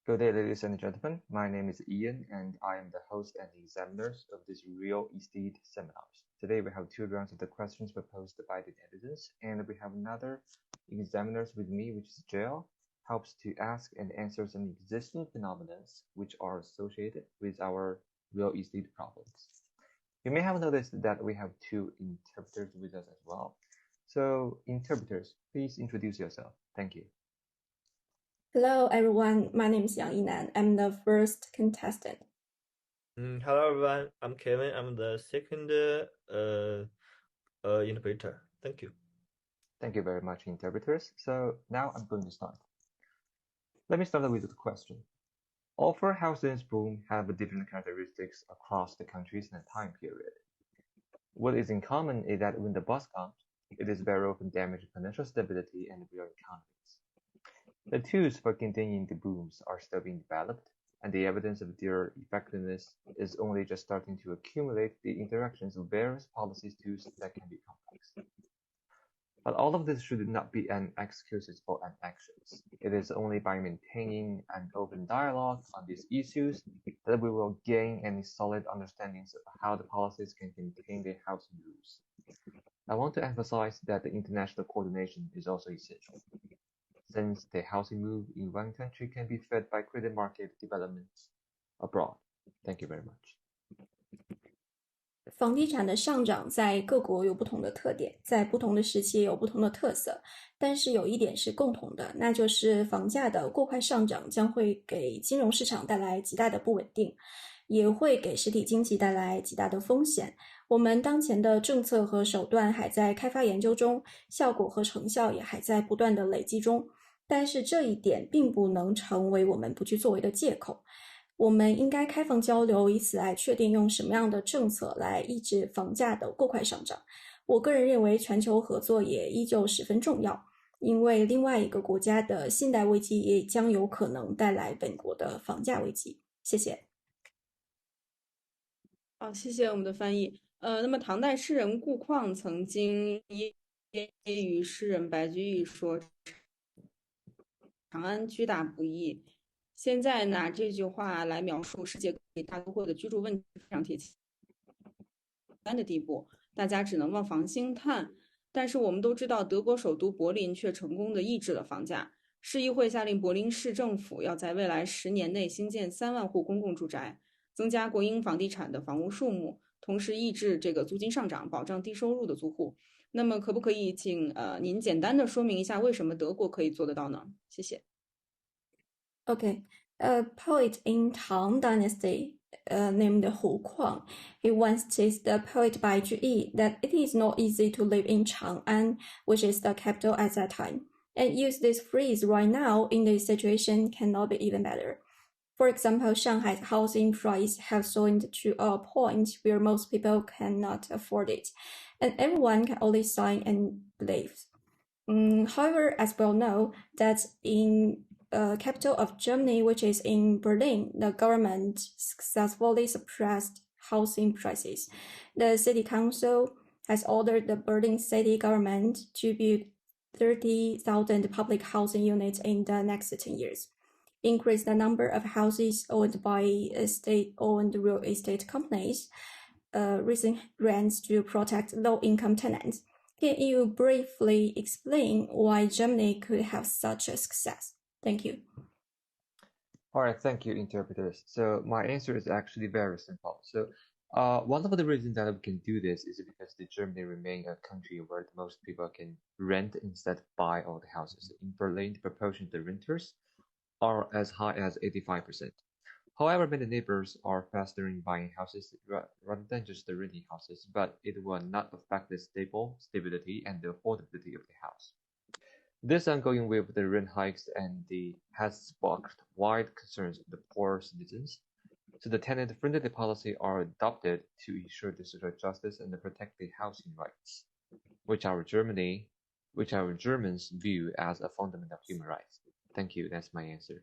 Good day, ladies and gentlemen. My name is Ian, and I am the host and the examiners of this real estate seminars. Today, we have two rounds of the questions proposed by the editors, and we have another examiners with me, which is JIAO, helps to ask and answer some existing phenomena which are associated with our real estate problems. You may have noticed that we have two interpreters with us as well. So, interpreters, please introduce yourself. Thank you. Hello, everyone. My name is YINAN. I'm the first contestant. Hello, everyone. I'm Kevin. I'm the second interpreter. Thank you. Thank you very much, interpreters. So now I'm going to start. Let me start with the question. All four houses boom have different characteristics across the countries and time period. What is in common is that when the bust comes, it is very often damaging financial stability and real economies. The tools for containing the booms are still being developed, and the evidence of their effectiveness is only just starting to accumulate the interactions of various policy tools that can be complex. But all of this should not be an excuse for inactions. It is only by maintaining an open dialogue on these issues that we will gain any solid understandings of how the policies can contain the housing rules. I want to emphasize that the international coordination is also essential, since the housing move in one country can be fed by credit market developments abroad. Thank you very much. 房地产的上涨在各国有不同的特点，在不同的时期也有不同的特色，但是有一点是共同的，那就是房价的过快上涨将会给金融市场带来极大的不稳定，也会给实体经济带来极大的风险。我们当前的政策和手段还在开发研究中，效果和成效也还在不断的累积中，但是这一点并不能成为我们不去作为的借口。我们应该开放交流，以此来确定用什么样的政策来抑制房价的过快上涨。我个人认为全球合作也依旧十分重要，因为另外一个国家的信贷危机也将有可能带来本国的房价危机。谢谢。好，谢谢我们的翻译。那么唐代诗人顾况曾经揶揄诗人白居易说：“长安居大不易。”现在拿这句话来描述世界各地大都会的居住问题，非常贴切的地步，大家只能望房兴叹。但是我们都知道，德国首都柏林却成功的抑制了房价。市议会下令柏林市政府要在未来10年内兴建3万户公共住宅，增加国营房地产的房屋数目，同时抑制这个租金上涨，保障低收入的租户。那么可不可以请您简单的说明一下为什么德国可以做得到呢？谢谢。Okay, a poet in Tang Dynasty named Hu Kuang, he once teased the poet Bai Juyi that it is not easy to live in Chang'an, which is the capital at that time, and use this phrase right now in this situation cannot be even better. For example, Shanghai's housing price have soared to a point where most people cannot afford it, and everyone can only sign and believe. However, as we all know, that in capital of Germany, which is in Berlin, the government successfully suppressed housing prices. The city council has ordered the Berlin city government to build 30,000 public housing units in the next 10 years, increase the number of houses owned by state-owned real estate companies, raising rents to protect low-income tenants. Can you briefly explain why Germany could have such a success? Thank you. All right, thank you, interpreters. So my answer is actually very simple. So one of the reasons that we can do this is because the Germany remain a country where most people can rent instead of buy all the houses. In Berlin, the proportion of the renters are as high as 85%. However, many neighbors are faster in buying houses rather than just the renting houses, but it will not affect the stability and the affordability of the house. This ongoing wave of the rent hikes has sparked wide concerns of the poor citizens. So the tenant-friendly policy are adopted to ensure the social justice and protect the housing rights, which our Germans view as a fundamental human right. Thank you. That's my answer.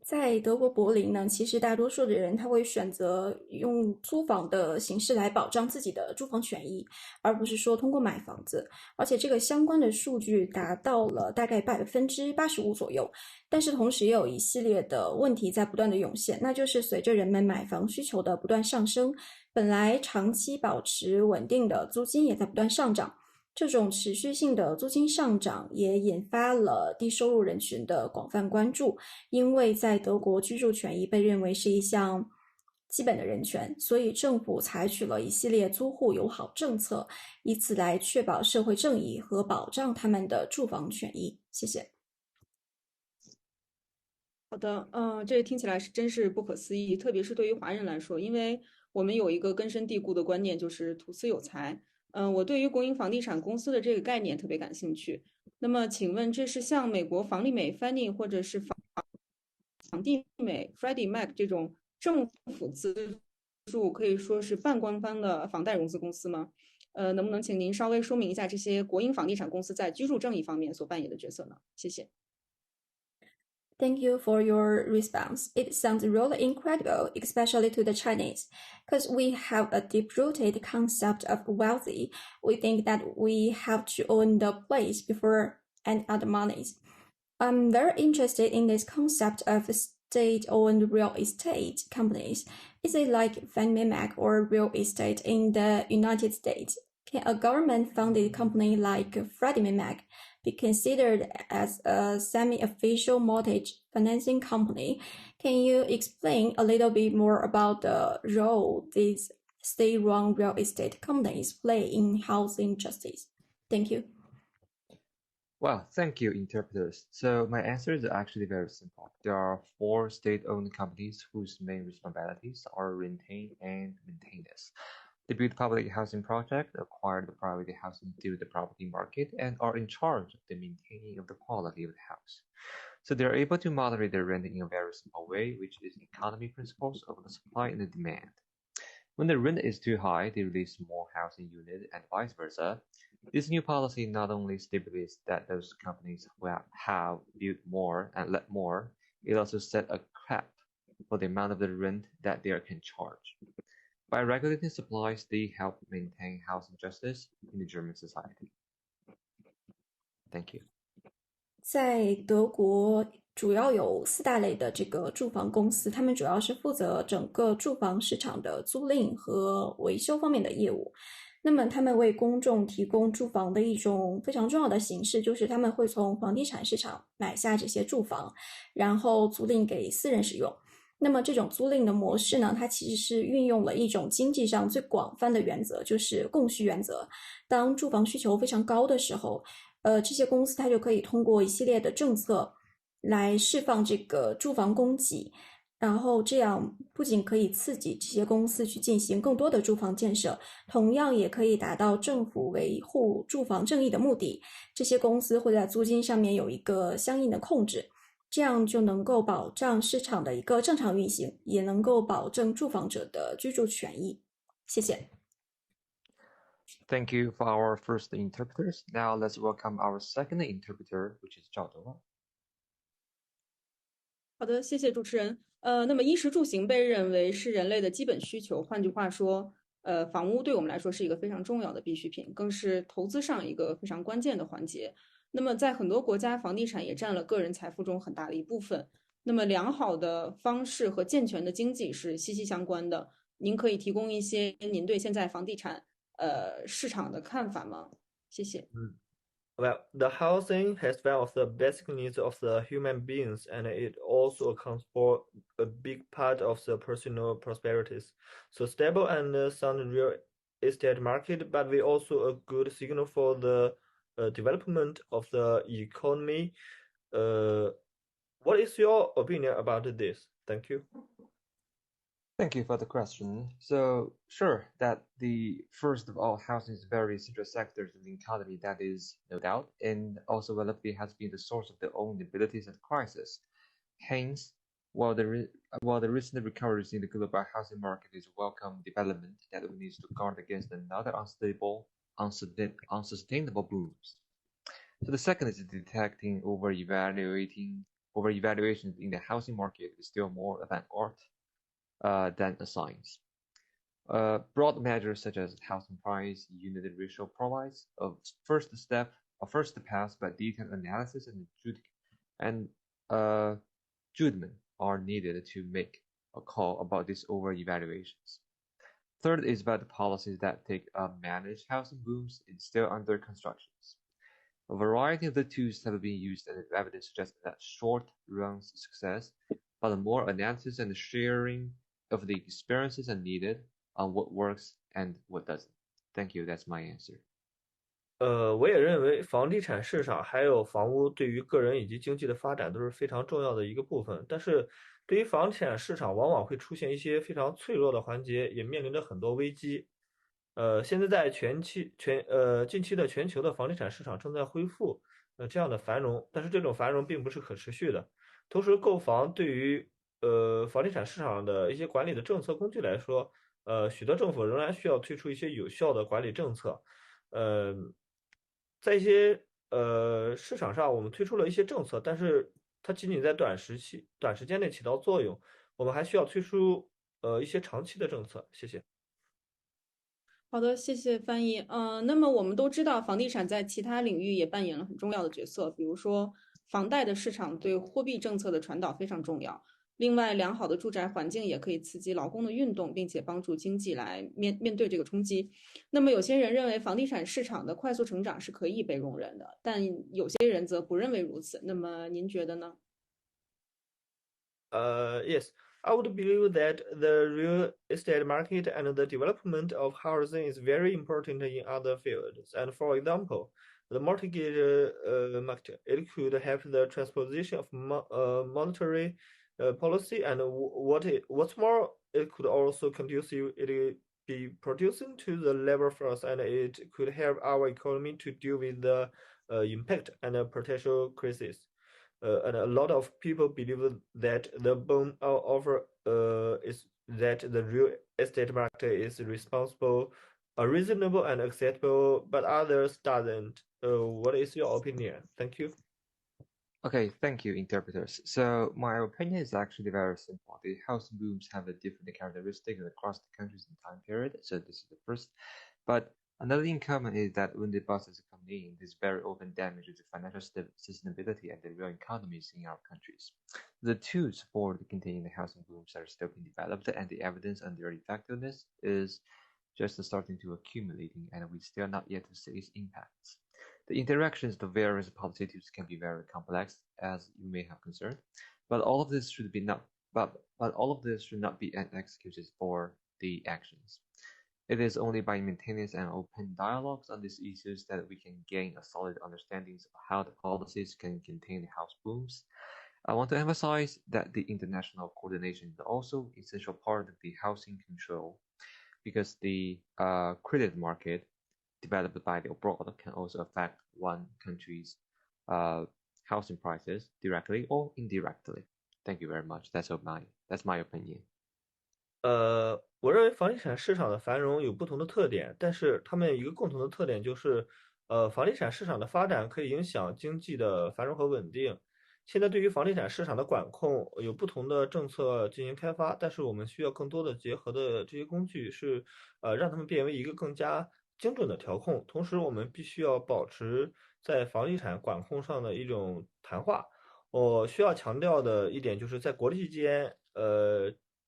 在德国柏林呢，其实大多数的人他会选择用租房的形式来保障自己的住房权益，而不是说通过买房子。而且这个相关的数据达到了大概85%左右。但是同时也有一系列的问题在不断的涌现，那就是随着人们买房需求的不断上升，本来长期保持稳定的租金也在不断上涨。这种持续性的租金上涨也引发了低收入人群的广泛关注，因为在德国居住权益被认为是一项基本的人权，所以政府采取了一系列租户友好政策，以此来确保社会正义和保障他们的住房权益。谢谢。好的，这听起来是真是不可思议，特别是对于华人来说，因为我们有一个根深蒂固的观念，就是图私有财。我对于国营房地产公司的这个概念特别感兴趣。那么，请问这是像美国房利美 Fannie 或者是房地美 Freddie Mac 这种政府资助，可以说是半官方的房贷融资公司吗？能不能请您稍微说明一下这些国营房地产公司在居住正义方面所扮演的角色呢？谢谢。Thank you for your response. It sounds really incredible, especially to the Chinese, because we have a deep-rooted concept of wealthy. We think that we have to own the place before any other monies. I'm very interested in this concept of state-owned real estate companies. Is it like Fannie Mac or real estate in the United States? Can a government-funded company like Freddie Mac be considered as a semi-official mortgage financing company? Can you explain a little bit more about the role these state-run real estate companies play in housing justice? Thank you. Well, thank you, interpreters. So my answer is actually very simple. There are 4 state-owned companies whose main responsibilities are maintain and maintenance. They build public housing projects, acquire the private housing through the property market, and are in charge of the maintaining of the quality of the house. So they are able to moderate the rent in a very simple way, which is economy principles of the supply and the demand. When the rent is too high, they release more housing units and vice versa. This new policy not only stipulates that those companies will have built more and let more, it also set a cap for the amount of the rent that they can charge. By regulating supplies, they help maintain housing justice in the German society. Thank you. 在德国主要有4大类的这个住房公司，他们主要是负责整个住房市场的租赁和维修方面的业务。那么他们为公众提供住房的一种非常重要的形式，就是他们会从房地产市场买下这些住房，然后租赁给私人使用。那么这种租赁的模式呢，它其实是运用了一种经济上最广泛的原则，就是供需原则。当住房需求非常高的时候，这些公司它就可以通过一系列的政策来释放这个住房供给，然后这样不仅可以刺激这些公司去进行更多的住房建设，同样也可以达到政府维护住房正义的目的。这些公司会在租金上面有一个相应的控制，这样就能够保障市场的一个正常运行，也能够保证住房者的居住权益。谢谢。Thank you for our first interpreters. Now let's welcome our second interpreter, which is ZHAO. 好的，谢谢主持人。那么衣食住行被认为是人类的基本需求，换句话说，房屋对我们来说是一个非常重要的必需品，更是投资上一个非常关键的环节。那么在很多国家，房地产也占了个人财富中很大的一部分。那么良好的方式和健全的经济是息息相关的。您可以提供一些您对现在房地产市场的看法吗？谢谢。Well, the housing has one of the basic needs of the human beings, and it also accounts for a big part of the personal prosperities. So stable and sound real estate market, but we also a good signal for the development of the economy. What is your opinion about this? Thank you. Thank you for the question. So, sure, that the first of all, housing is a very central sector of the economy, that is no doubt, and also relatively has been the source of their own abilities and crisis. Hence, while the recent recoveries in the global housing market is a welcome development that we need to guard against another unsustainable booms. So the second is detecting, over evaluating, over-evaluation in the housing market is still more of an art than a science. Broad measures such as housing price unit ratio provides a first pass, but detailed analysis and judgment are needed to make a call about these over-evaluations. Third is about the policies that take managed housing booms still under construction. A variety of the tools have been used, and evidence suggests that short-run success, but more analysis and sharing of the experiences are needed on what works and what doesn't. Thank you. That's my answer. 我也认为房地产市场还有房屋对于个人以及经济的发展都是非常重要的一个部分。但是，对于房地产市场，往往会出现一些非常脆弱的环节，也面临着很多危机。现在在近期的全球的房地产市场正在恢复这样的繁荣，但是这种繁荣并不是可持续的。同时，购房对于房地产市场的一些管理的政策工具来说，许多政府仍然需要推出一些有效的管理政策。在一些市场上，我们推出了一些政策，但是它仅仅在短时间内起到作用，我们还需要推出一些长期的政策。谢谢。好的，谢谢翻译。那么我们都知道，房地产在其他领域也扮演了很重要的角色，比如说房贷的市场对货币政策的传导非常重要。另外，良好的住宅环境也可以刺激劳工的运动，并且帮助经济来面对这个冲击。那么有些人认为房地产市场的快速成长是可以被容忍的，但有些人则不认为如此。那么您觉得呢？ Yes, I would believe that the real estate market and the development of housing is very important in other fields. And for example, the mortgage market, it could help the transposition of monetary policy, and what's more, it could also conducive it be producing to the labor force, and it could help our economy to deal with the impact and potential crisis. And a lot of people believe that the boom offer is that the real estate market is responsible, reasonable and acceptable, but others doesn't. What is your opinion? Thank you. Okay, thank you, interpreters. So my opinion is actually very simple. The housing booms have a different characteristics across the countries and time period. So this is the first. But another in common is that when the buses come in, this very often damages the financial sustainability and the real economies in our countries. The tools for containing the housing booms are still being developed, and the evidence on their effectiveness is just starting to accumulating, and we still not yet to see its impacts. The interactions of various policy tools can be very complex, as you may have concerned, but all of this should not be an excuse for the actions. It is only by maintaining an open dialogues on these issues that we can gain a solid understanding of how the policies can contain the house booms. I want to emphasize that the international coordination is also an essential part of the housing control, because the credit market developed by the abroad can also affect one country's housing prices directly or indirectly. Thank you very much. That's my opinion. 我认为房地产市场的繁荣有不同的特点，但是它们有一个共同的特点，就是房地产市场的发展可以影响经济的繁荣和稳定。现在对于房地产市场的管控有不同的政策进行开发，但是我们需要更多的结合的这些工具是让它们变为一个更加精准的调控。同时，我们必须要保持在房地产管控上的一种谈话。我需要强调的一点就是在国际间，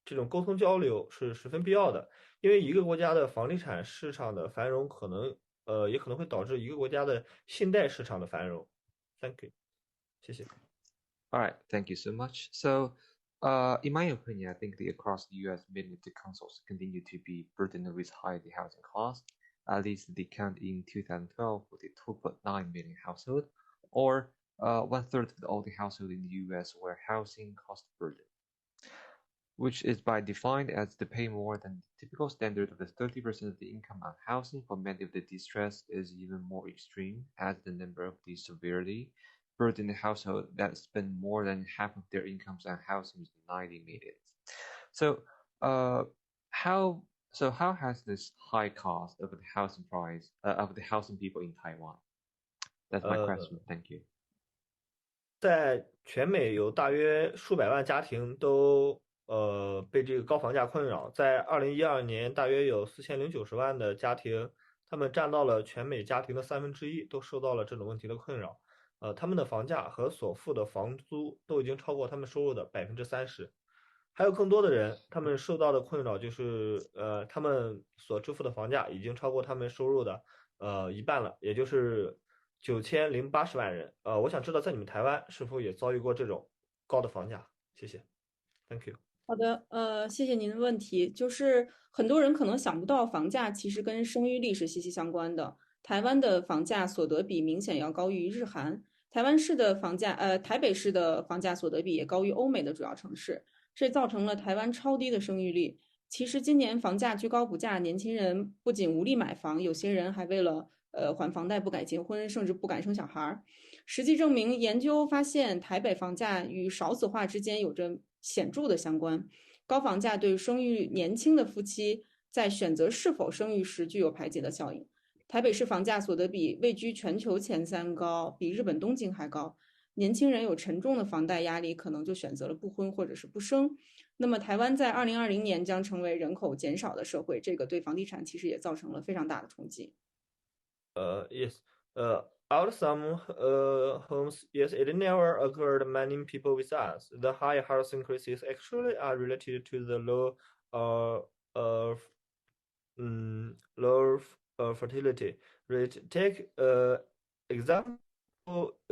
这种沟通交流是十分必要的，因为一个国家的房地产市场的繁荣也可能会导致一个国家的信贷市场的繁荣。Thank you， 谢谢。All right, thank you so much. So, in my opinion, I think across the U.S., many of the councils continue to be burdened with high housing costs. At least the count in 2012 was 2.9 million households, or 1/3 of all the households in the U.S. were housing cost burden, which is by defined as to pay more than the typical standard of the 30% of the income on housing. For many of the distress is even more extreme, as the number of the severely burdened household that spend more than half of their incomes on housing is 90 million. So, how has this high cost of the housing price of the housing people in Taiwan? That's my question. Thank you. 在全美有大约数百万家庭都被这个高房价困扰，在2012年大约有4090万的家庭，他们占到了全美家庭的1/3，都受到了这种问题的困扰。他们的房价和所付的房租都已经超过他们收入的30%。还有更多的人，他们受到的困扰就是，他们所支付的房价已经超过他们收入的一半了，也就是9080万人。我想知道在你们台湾是否也遭遇过这种高的房价？谢谢，Thank you。好的，谢谢您的问题。就是很多人可能想不到，房价其实跟生育率是息息相关的。台湾的房价所得比明显要高于日韩，台北市的房价所得比也高于欧美的主要城市，这造成了台湾超低的生育率。其实今年房价居高不下，年轻人不仅无力买房，有些人还为了还房贷不敢结婚，甚至不敢生小孩。实际证明，研究发现，台北房价与少子化之间有着显著的相关。高房价对生育年轻的夫妻在选择是否生育时具有排挤的效应。台北市房价所得比位居全球前3高，比日本东京还高。年轻人有沉重的房贷压力，可能就选择了不婚或者是不生。那么，台湾在2020年将成为人口减少的社会，这个对房地产其实也造成了非常大的冲击。Yes. Out some homes, yes, it never occurred many people with us. The high house increases actually are related to the low uh, low fertility rate. Take example,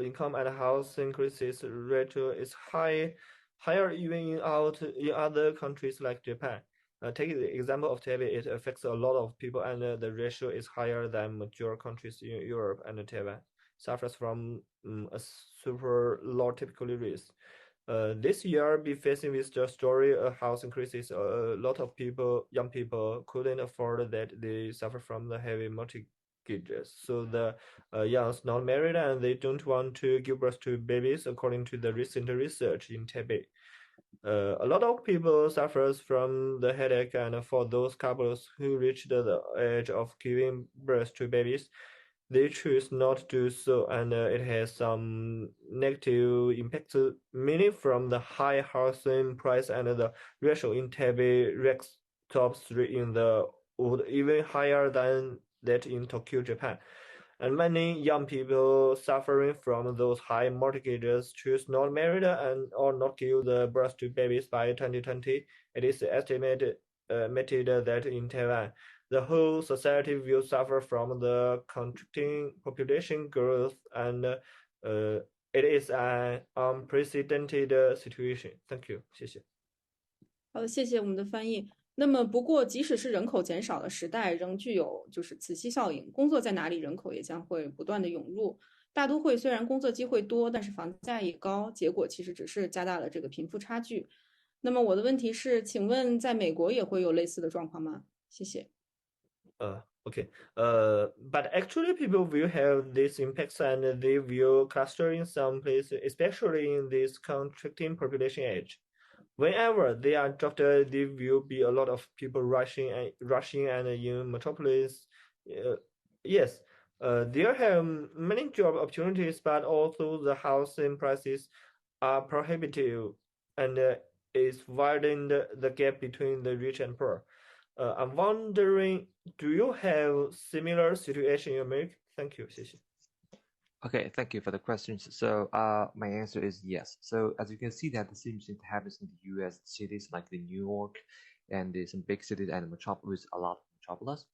income and house increases rate is higher even in other countries like Japan. Take the example of Taiwan, it affects a lot of people, and the ratio is higher than major countries in Europe, and Taiwan suffers from a super low typically risk. This year, be facing with the story of house increases. A lot of people, young people, couldn't afford that. They suffer from the heavy mortgages. So the young's not married and they don't want to give birth to babies, according to the recent research in Taipei. A lot of people suffers from the headache, and for those couples who reach the age of giving birth to babies, they choose not to do so, and it has some negative impacts, mainly from the high housing price and the ratio in Taipei ranks top 3 in the world, even higher than that in Tokyo, Japan. And many young people suffering from those high mortgages choose not marry and or not give the birth to babies by 2020. It is estimated that in Taiwan, the whole society will suffer from the contracting population growth, and it is an unprecedented situation. Thank you. 谢谢。好的，谢谢我们的翻译。那么，不过即使是人口减少的时代，仍具有就是磁吸效应，工作在哪里，人口也将会不断的涌入。大都会虽然工作机会多，但是房价也高，结果其实只是加大了这个贫富差距。那么我的问题是，请问在美国也会有类似的状况吗？谢谢。Okay. But actually, people will have these impacts, and they will cluster in some places, especially in this contracting population age. Whenever they are dropped, there will be a lot of people rushing, and in metropolis, yes, there have many job opportunities, but also the housing prices are prohibitive, and it's widened the gap between the rich and poor. I'm wondering, do you have similar situation in America? Thank you, 谢谢。 Okay, thank you for the questions. So, my answer is yes. So, as you can see, that the same thing happens in the U.S. cities like the New York, and some big cities and metropolis, a lot of metropolis.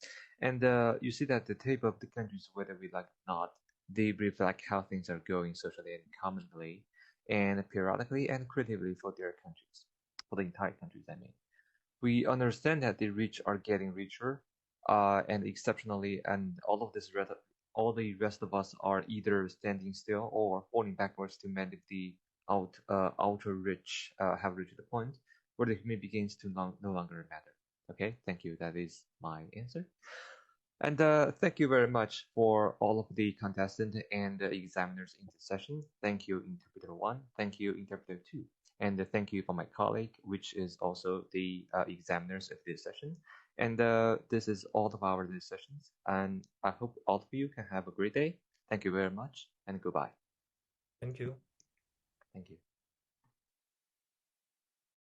And you see that the type of the countries, whether we like it or not, they reflect how things are going socially and commonly, and periodically and creatively for their countries, for the entire countries, I mean. We understand that the rich are getting richer, and exceptionally, and all the rest of us are either standing still or falling backwards to many of the ultra rich have reached the point where the human begins to no longer matter. Okay, thank you. That is my answer. And thank you very much for all of the contestants and examiners in this session. Thank you, Interpreter 1. Thank you, Interpreter 2. And thank you for my colleague, which is also the examiners of this session. And this is all of our sessions. And I hope all of you can have a great day. Thank you very much, and goodbye. Thank you. Thank you.